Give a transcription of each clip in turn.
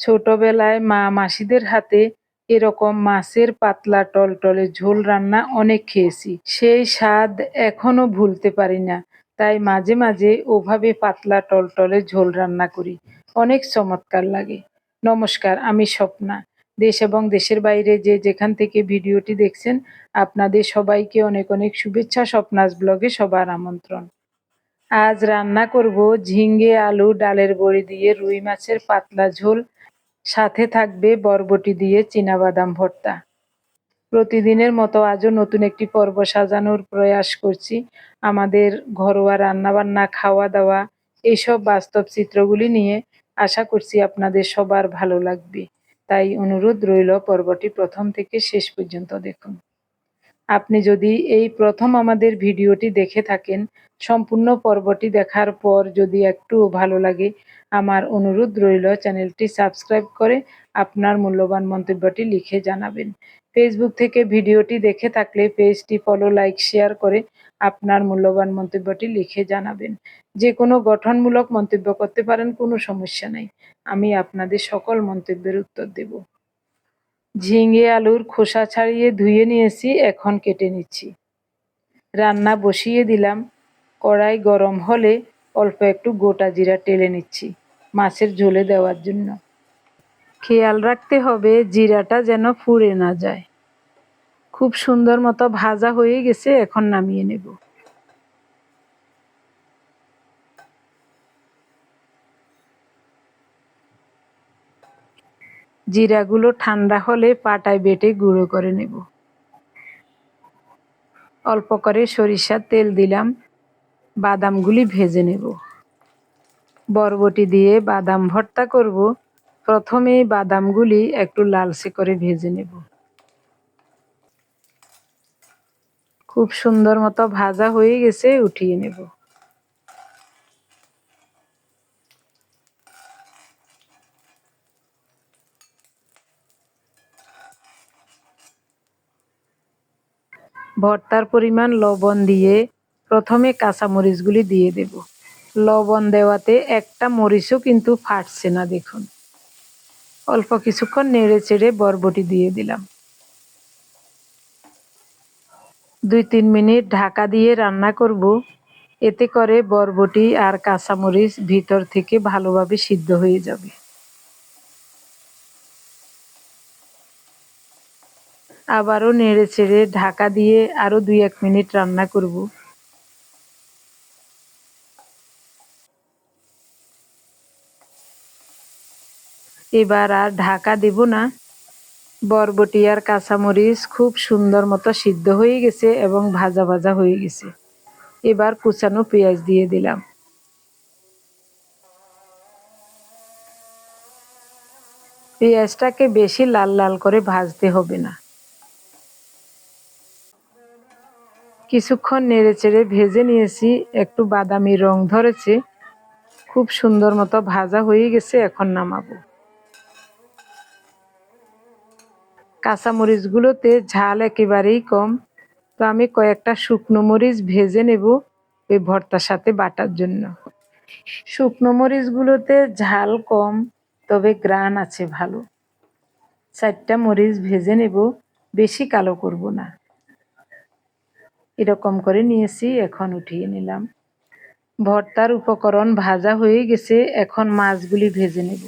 ছোটবেলায় মা মাসিদের হাতে এরকম মাছের পাতলা টলটলে ঝোল রান্না অনেক খেয়েছি। সেই স্বাদ এখনো ভুলতে পারি না। তাই মাঝে মাঝে ওভাবে পাতলা টলটলে ঝোল রান্না করি। অনেক চমৎকার লাগে। নমস্কার, আমি স্বপ্না। দেশ এবং দেশের বাইরে যে যেখান থেকে ভিডিওটি দেখছেন, আপনাদের সবাইকে অনেক অনেক শুভেচ্ছা। স্বপ্নাস ব্লগে সবার আমন্ত্রণ। আজ রান্না করব ঝিঙ্গে আলু ডালের বড়ি দিয়ে রুই মাছের পাতলা ঝোল, সাথে থাকবে বরবটি দিয়ে চীনাবাদাম ভর্তা। প্রতিদিনের মতো আজও নতুন একটি পর্ব সাজানোর প্রয়াস করছি। আমাদের ঘরোয়া রান্নাবান্না, খাওয়া দাওয়া, এইসব বাস্তব চিত্রগুলি নিয়ে। আশা করছি আপনাদের সবার ভালো লাগবে। তাই অনুরোধ রইল, পর্বটি প্রথম থেকে শেষ পর্যন্ত দেখুন। আপনি যদি এই প্রথম আমাদের ভিডিওটি দেখে থাকেন, সম্পূর্ণ পর্বটি দেখার পর যদি একটু ভালো লাগে, আমার অনুরোধ রইল চ্যানেলটি সাবস্ক্রাইব করে আপনার মূল্যবান মন্তব্যটি লিখে জানাবেন। ফেসবুক থেকে ভিডিওটি দেখে থাকলে পেজটি ফলো, লাইক, শেয়ার করে আপনার মূল্যবান মন্তব্যটি লিখে জানাবেন। যে কোনো গঠনমূলক মন্তব্য করতে পারেন, কোনো সমস্যা নেই। আমি আপনাদের সকল মন্তব্যের উত্তর দেব। ঝিঙে আলুর খোসা ছাড়িয়ে ধুয়ে নিয়েছি, এখন কেটে নিচ্ছি। রান্না বসিয়ে দিলাম। কড়াই গরম হলে অল্প একটু গোটা জিরা টেলে নিচ্ছি মাছের ঝোলে দেওয়ার জন্য। খেয়াল রাখতে হবে জিরাটা যেন পুড়ে না যায়। খুব সুন্দর মতো ভাজা হয়ে গেছে, এখন নামিয়ে নেব। জিরাগুলো ঠান্ডা হলে পাটায় বেটে গুঁড়ো করে নেব। অল্প করে সরিষার তেল দিলাম, বাদামগুলি ভেজে নেব। বরবটি দিয়ে বাদাম ভর্তা করব। প্রথমে বাদামগুলি একটু লালচে করে ভেজে নেব। খুব সুন্দর মতো ভাজা হয়ে গেছে, উঠিয়ে নেব। ভর্তার পরিমাণ লবণ দিয়ে প্রথমে কাঁচামরিচগুলি দিয়ে দেব। লবণ দেওয়াতে একটা মরিচও কিন্তু ফাটছে না, দেখুন। অল্প কিছুক্ষণ নেড়ে চেড়ে বরবটি দিয়ে দিলাম। 2-3 মিনিট ঢাকা দিয়ে রান্না করব। এতে করে বরবটি আর কাঁচামরিচ ভিতর থেকে ভালোভাবে সিদ্ধ হয়ে যাবে। আবারও নেড়ে চেড়ে ঢাকা দিয়ে আরও 2-1 মিনিট রান্না করব। এবার আর ঢাকা দেব না। বরবটি আর কাঁচামরিচ খুব সুন্দর মতো সিদ্ধ হয়ে গেছে এবং ভাজা ভাজা হয়ে গেছে। এবার কুচানো পেঁয়াজ দিয়ে দিলাম। পেঁয়াজটাকে বেশি লাল লাল করে ভাজতে হবে না। কিছুক্ষণ নেড়ে চেড়ে ভেজে নিয়েছি, একটু বাদামি রং ধরেছে। খুব সুন্দর মতো ভাজা হয়ে গেছে, এখন নামাবো। কাঁচামরিচগুলোতে ঝাল একেবারেই কম, তো আমি কয়েকটা শুকনো মরিচ ভেজে নেব ওই ভর্তার সাথে বাটার জন্য। শুকনো মরিচগুলোতে ঝাল কম, তবে গ্রান আছে ভালো। 4টা মরিচ ভেজে নেব, বেশি কালো করব না। এরকম করে নিয়েছি, এখন উঠিয়ে নিলাম। ভর্তার উপকরণ ভাজা হয়ে গেছে, এখন মাছগুলি ভেজে নেব।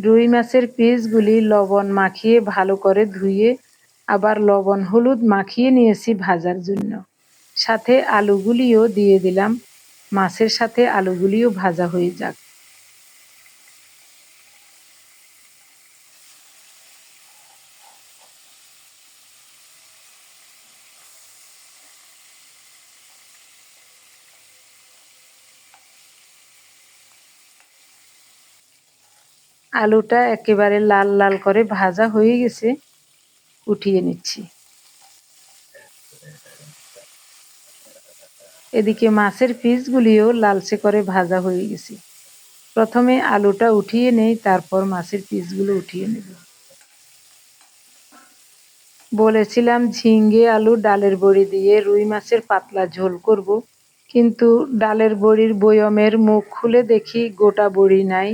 রুই মাছের পিসগুলি লবণ মাখিয়ে ভালো করে ধুয়ে আবার লবণ হলুদ মাখিয়ে নিয়েছি ভাজার জন্য। সাথে আলুগুলিও দিয়ে দিলাম। মাছের সাথে আলুগুলিও ভাজা হয়ে যাক। আলুটা একেবারে লাল লাল করে ভাজা হয়ে গেছে, উঠিয়ে নিচ্ছি। এদিকে মাছের পিসগুলিও লালচে করে ভাজা হয়ে গেছে। প্রথমে আলুটা উঠিয়ে নেই, তারপর মাছের পিসগুলো উঠিয়ে নেব। বলেছিলাম ঝিঙ্গে আলু ডালের বড়ি দিয়ে রুই মাছের পাতলা ঝোল করব, কিন্তু ডালের বড়ির বয়মের মুখ খুলে দেখি গোটা বড়ি নাই।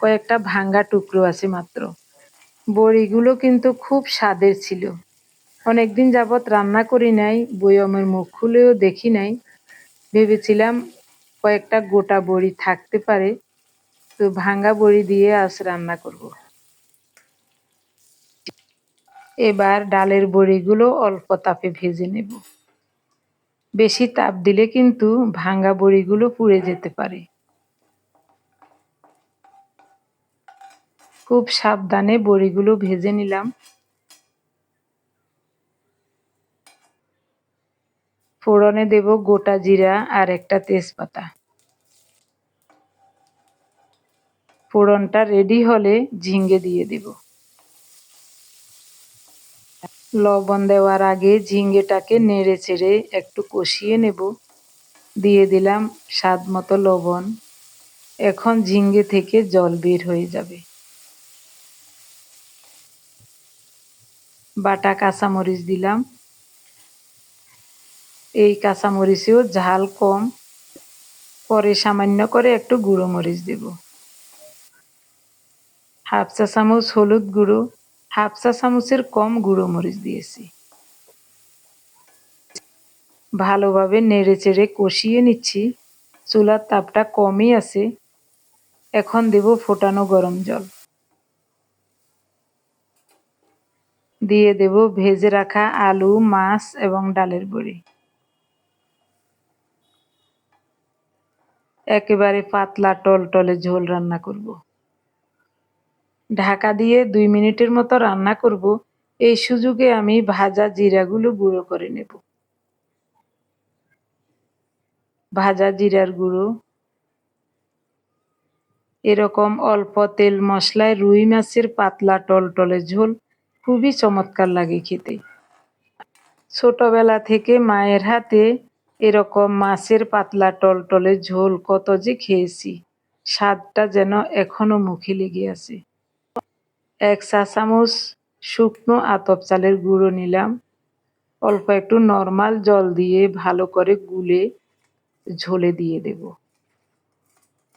কয়েকটা ভাঙ্গা টুকরো আছে মাত্র। বড়িগুলো কিন্তু খুব স্বাদের ছিল। অনেকদিন যাবৎ রান্না করি নাই, বয়মের মুখ খুলেও দেখি নাই। ভেবেছিলাম কয়েকটা গোটা বড়ি থাকতে পারে, তো ভাঙ্গা বড়ি দিয়ে আজ রান্না করব। এবার ডালের বড়িগুলো অল্প তাপে ভেজে নেব। বেশি তাপ দিলে কিন্তু ভাঙ্গা বড়িগুলো পুড়ে যেতে পারে। খুব সাবধানে বড়িগুলো ভেজে নিলাম। ফোড়নে দেব গোটা জিরা আর একটা তেজপাতা। ফোড়নটা রেডি হলে ঝিঙ্গে দিয়ে দেব। লবণ দেওয়ার আগে ঝিঙ্গেটাকে নেড়ে চেড়ে একটু কষিয়ে নেব। দিয়ে দিলাম স্বাদ মতো লবণ। এখন ঝিঙ্গে থেকে জল বের হয়ে যাবে। বাটা কাঁচামরিচ দিলাম। এই কাঁচামরিচেও ঝাল কম, পরে সামান্য করে একটু গুঁড়ো মরিচ দেব। হাফ চা চামচ হলুদ গুঁড়ো, হাফ চা চামচের কম গুঁড়ো মরিচ দিয়েছি। ভালোভাবে নেড়ে চেড়ে কষিয়ে নিচ্ছি। চুলার তাপটা কমই আছে। এখন দেব ফোটানো গরম জল। দিয়ে দেব ভেজে রাখা আলু, মাছ এবং ডালের বড়ি। একেবারে পাতলা টলটলে ঝোল রান্না করব। ঢাকা দিয়ে 2 মিনিটের মতো রান্না করব। এই সুযোগে আমি ভাজা জিরাগুলো গুঁড়ো করে নেব। ভাজা জিরার গুঁড়ো। এরকম অল্প তেল মশলায় রুই মাছের পাতলা টলটলে ঝোল খুবই চমৎকার লাগে খেতে। ছোটবেলা থেকে মায়ের হাতে এরকম মাছের পাতলা টলটলে ঝোল কত যে খেয়েছি, স্বাদটা যেন এখনো মুখে লেগে আছে। 1 চা চামচ শুকনো আতপ চালের গুঁড়ো নিলাম। অল্প একটু নর্মাল জল দিয়ে ভালো করে গুলে ঝোলে দিয়ে দেব।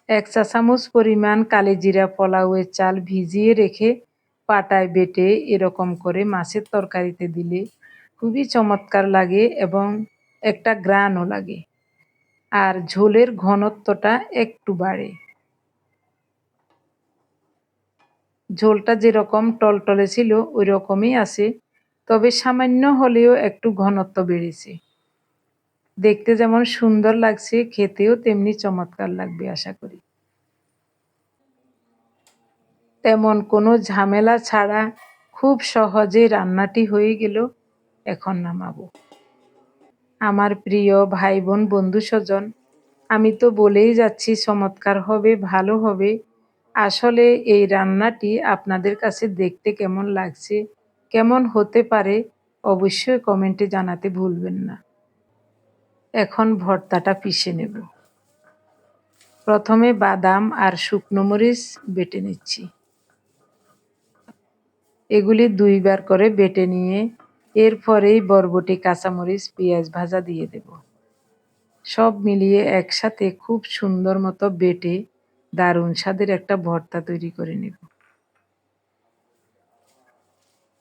1 চা চামচ পরিমাণ কালিজিরা পোলাওয়ের চাল ভিজিয়ে রেখে পাটায় বেটে এরকম করে মাছের তরকারিতে দিলে খুবই চমৎকার লাগে এবং একটা ঘ্রাণও লাগে, আর ঝোলের ঘনত্বটা একটু বাড়ে। ঝোলটা যেরকম টলটলে ছিল ওই রকমই আছে, তবে সামান্য হলেও একটু ঘনত্ব বেড়েছে। দেখতে যেমন সুন্দর লাগছে, খেতেও তেমনি চমৎকার লাগবে আশা করি। তেমন কোনো ঝামেলা ছাড়া খুব সহজে রান্নাটি হয়ে গেল। এখন নামাবো। আমার প্রিয় ভাই বোন বন্ধু স্বজন, আমি তো বলেই যাচ্ছি চমৎকার হবে, ভালো হবে। আসলে এই রান্নাটি আপনাদের কাছে দেখতে কেমন লাগছে, কেমন হতে পারে, অবশ্যই কমেন্টে জানাতে ভুলবেন না। এখন ভর্তাটা পিষে নেব। প্রথমে বাদাম আর শুকনো মরিচ বেটে নিচ্ছি। এগুলি 2 বার করে বেটে নিয়ে এরপরেই বরবটি, কাঁচামরিচ, পেঁয়াজ ভাজা দিয়ে দেব। সব মিলিয়ে একসাথে খুব সুন্দর মতো বেটে দারুণ স্বাদের একটা ভর্তা তৈরি করে নেব।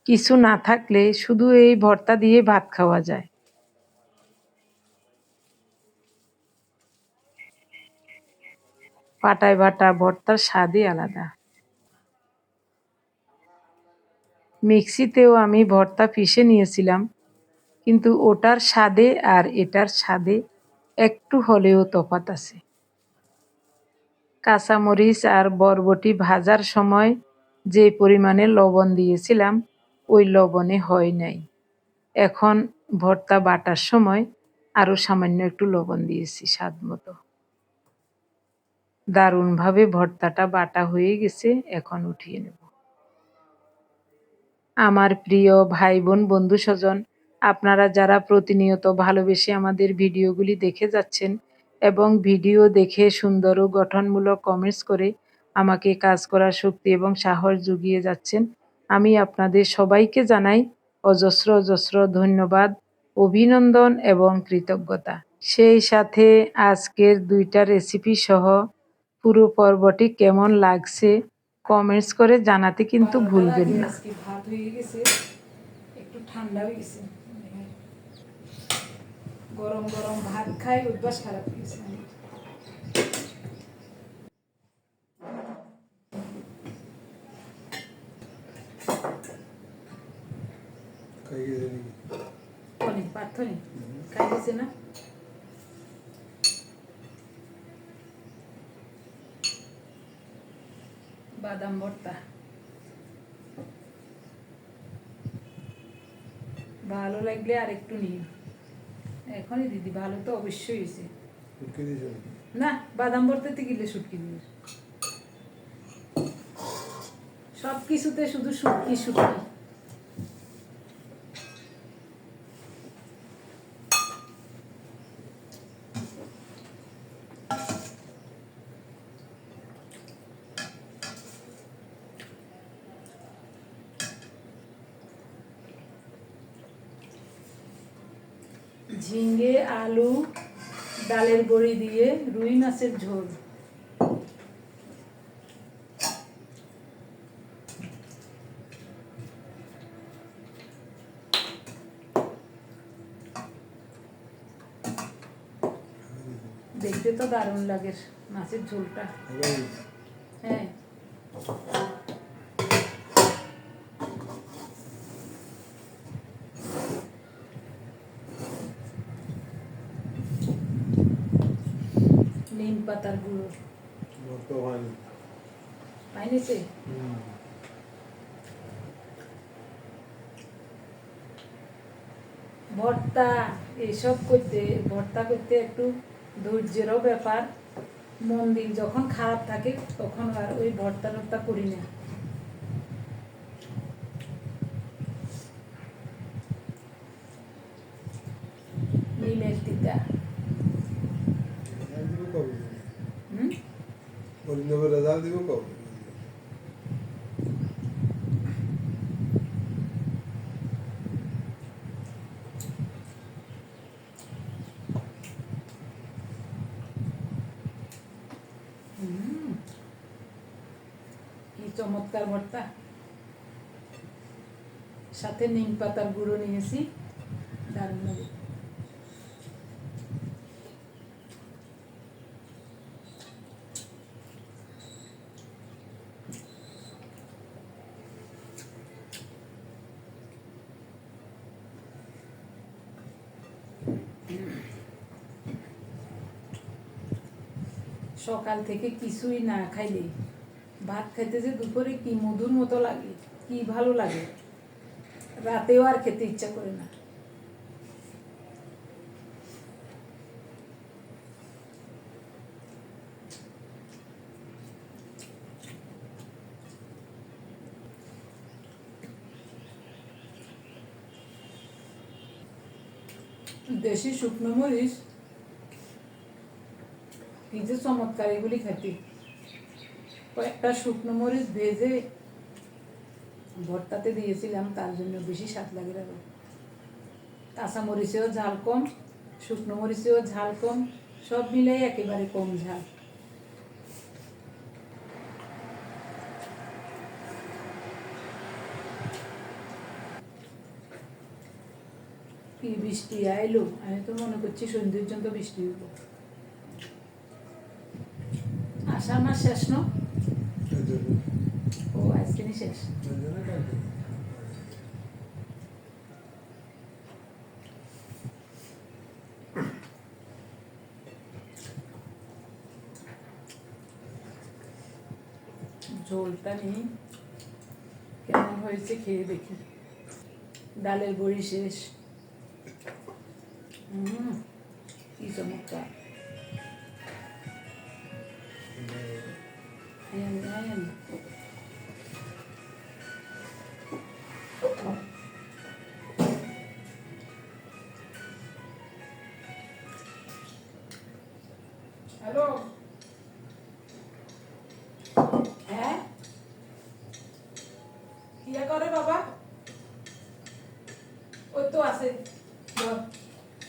কিছু না থাকলে শুধু এই ভর্তা দিয়ে ভাত খাওয়া যায়। পাটায় বাটা ভর্তার স্বাদই আলাদা। মিক্সিতেও আমি ভর্তা পিষে নিয়েছিলাম, কিন্তু ওটার স্বাদে আর এটার স্বাদে একটু হলেও তফাৎ আছে। কাঁচামরিচ আর বরবটি ভাজার সময় যে পরিমাণে লবণ দিয়েছিলাম ওই লবণে হয় নাই। এখন ভর্তা বাটার সময় আরও সামান্য একটু লবণ দিয়েছি স্বাদ মতো। দারুণভাবে ভর্তাটা বাটা হয়ে গেছে, এখন উঠিয়ে নেব। আমার প্রিয় ভাই বোন বন্ধু স্বজন, আপনারা যারা প্রতিনিয়ত ভালোবেসে আমাদের ভিডিওগুলি দেখে যাচ্ছেন এবং ভিডিও দেখে সুন্দর ও গঠনমূলক কমেন্টস করে আমাকে কাজ করার শক্তি এবং সাহস জুগিয়ে যাচ্ছেন, আমি আপনাদের সবাইকে জানাই অজস্র অজস্র ধন্যবাদ, অভিনন্দন এবং কৃতজ্ঞতা। সেই সাথে আজকের 2টা রেসিপি সহ পুরো পর্বটি কেমন লাগছে কমেন্টস করে জানাতে কিন্তু ভুলবেন না। আজকে ভাত হয়ে গেছে, একটু ঠান্ডা হয়ে গেছে, গরম গরম ভাত খাই অভ্যাস খারাপ হয়ে গেছে। অনেক পার্থনি খাই গেছে না, বাদাম ভর্তা ভালো লাগলে আর একটু নিয়ে এখনই দিদি, ভালো তো অবশ্যই হয়েছে। না, বাদাম ভর্তাতে গেলে শুটকি দিয়ে, সব কিছুতে শুধু শুটকি শুটকি। ঝিঙে আলু ডালের বড়ি দিয়ে রুই মাছের ঝোল। দেখতে তো দারুণ লাগে মাছের ঝোলটা। হ্যাঁ, নিম পাতার গুঁড়ো পাইনিছে। ভর্তা এইসব করতে, ভর্তা করতে একটু ধৈর্যেরও ব্যাপার। মন দিন যখন খারাপ থাকে তখন আর ওই ভর্তা টর্তা করি না। নিমের তিতা কি চমৎকার ভর্তা, সাথে নিম পাতার গুঁড়ো নিয়েছি, দারুণ লাগে। সকাল থেকে কিছুই না খাইলে ভাত খাইতে যে দুপুরে কি মধুর মতো লাগে, কি ভালো লাগে, রাতেও আর খেতে ইচ্ছা করে না। দেশি শুকনো মরিচ কি যে চমৎকার, এগুলি খেতে। কয়েকটা শুকনো মরিচ ভেজে ভর্তাতে দিয়েছিলাম, তার জন্য বেশি স্বাদ লাগে। আরো কাঁচা মরিচেও ঝাল কম, শুকনো মরিচেও ঝাল কম, সব মিলাই একেবারে কম ঝাল। কি বৃষ্টি আইলো, আমি তো মনে করছি সন্ধ্যের পর্যন্ত বৃষ্টি হইব। আষাঢ় মাস শেষ ন? ও আজকেরই শেষ। ঝোলটা নিই কেমন হয়েছে খেয়ে দেখি। ডালের বড়ি শেষ। কি চমৎকার। হ্যালো, হ্যাঁ কি করে বাবা? ওই তো আছে,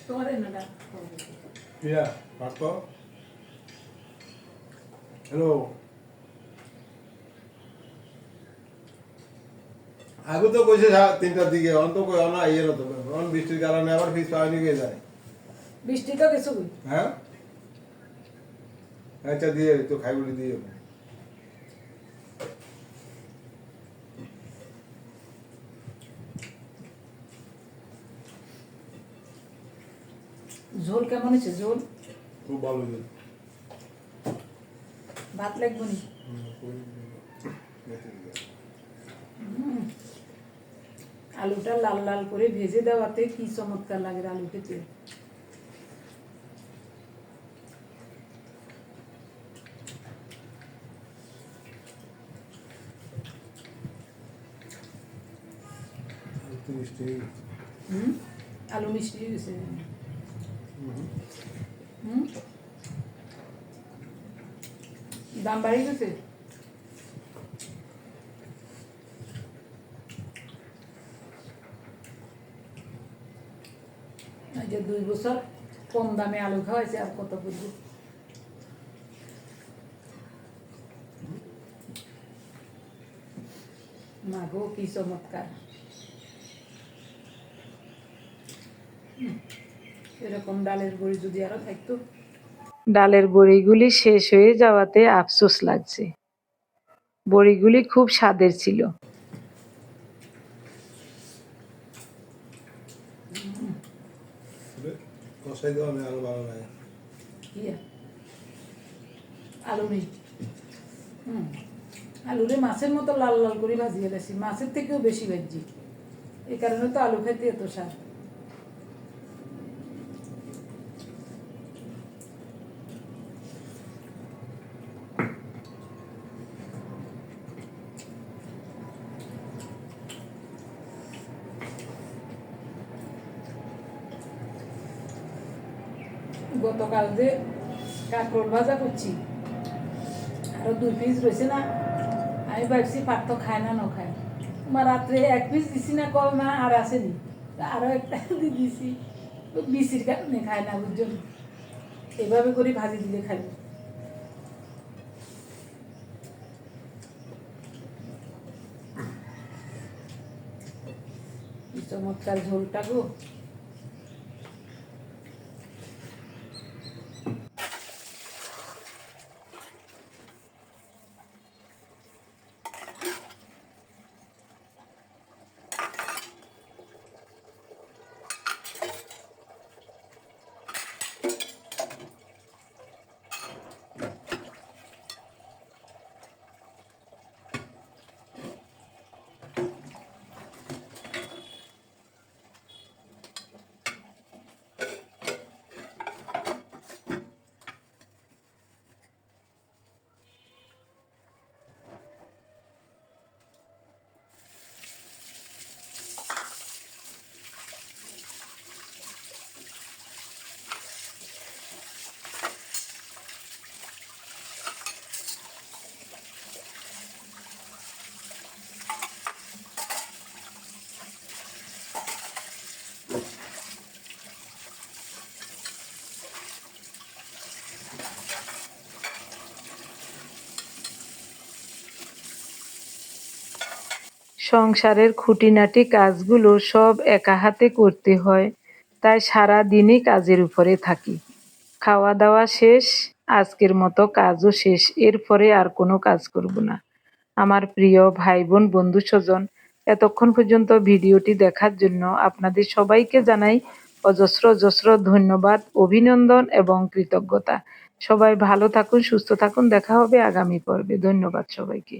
তোমার এনাটা হ্যালো, আগে তো কইছে 3টার দিকে অন তো কই না ইয়ে তো অন বৃষ্টির কারণে আবার ফিস পাওয়া গিয়ে যায় বৃষ্টি তো কিছু কই হ্যাঁ আচ্ছা দিয়ে তো খাই বলি দিয়ে ঝোল কেমন হয়েছে ঝোল খুব ভালো হয়েছে ভাত লাগবে নি আলুটা লাল লাল করে ভেজে দেওয়াতে কি চমৎকার লাগে আলু খেতে হুম আলু মিষ্টি হয়ে গেছে হুম দাম বাড়িয়ে গেছে এই যে 2 বছর কম দামে আলু খাওয়াইছে আর কত বুঝবো মা গো কি চমৎকার এরকম ডালের বড়ি যদি আরো থাকতো ডালের বড়িগুলি শেষ হয়ে যাওয়াতে আফসোস লাগছে। বড়িগুলি খুব স্বাদের ছিল। কষাই দেওয়া আমি আরো ভালো লাগে ইয়া আলু নেই আলুরে মাছের মতো লাল লাল করে ভাজিয়ে গেছি মাছের থেকেও বেশি ভাজি এই কারণে তো আলু খাইতে এত স্বাদ গতকাল যে কাঁকরোল ভাজা করছি আরো 2 পিস রয়েছে না আমি ভাবছি পাত্র খায় না না খায় তোমার রাত্রে 1 পিস দিছি না কম না আর আসেনি আরো একটা দিয়ে দিছি বিসির কারণে খায় না বুঝছো এভাবে করে ভাজি দিলে খাইব কি চমৎকার ঝোলটা গো সংসারের খুঁটিনাটি কাজগুলো সব একা হাতে করতে হয়, তাই সারা দিনই কাজের উপরে থাকি। খাওয়া দাওয়া শেষ, আজকের মতো কাজও শেষ, এরপরে আর কোনো কাজ করব না। আমার প্রিয় ভাই বোন বন্ধু স্বজন, এতক্ষণ পর্যন্ত ভিডিওটি দেখার জন্য আপনাদের সবাইকে জানাই অজস্র অজস্র ধন্যবাদ, অভিনন্দন এবং কৃতজ্ঞতা। সবাই ভালো থাকুন, সুস্থ থাকুন, দেখা হবে আগামী পর্বে। ধন্যবাদ সবাইকে।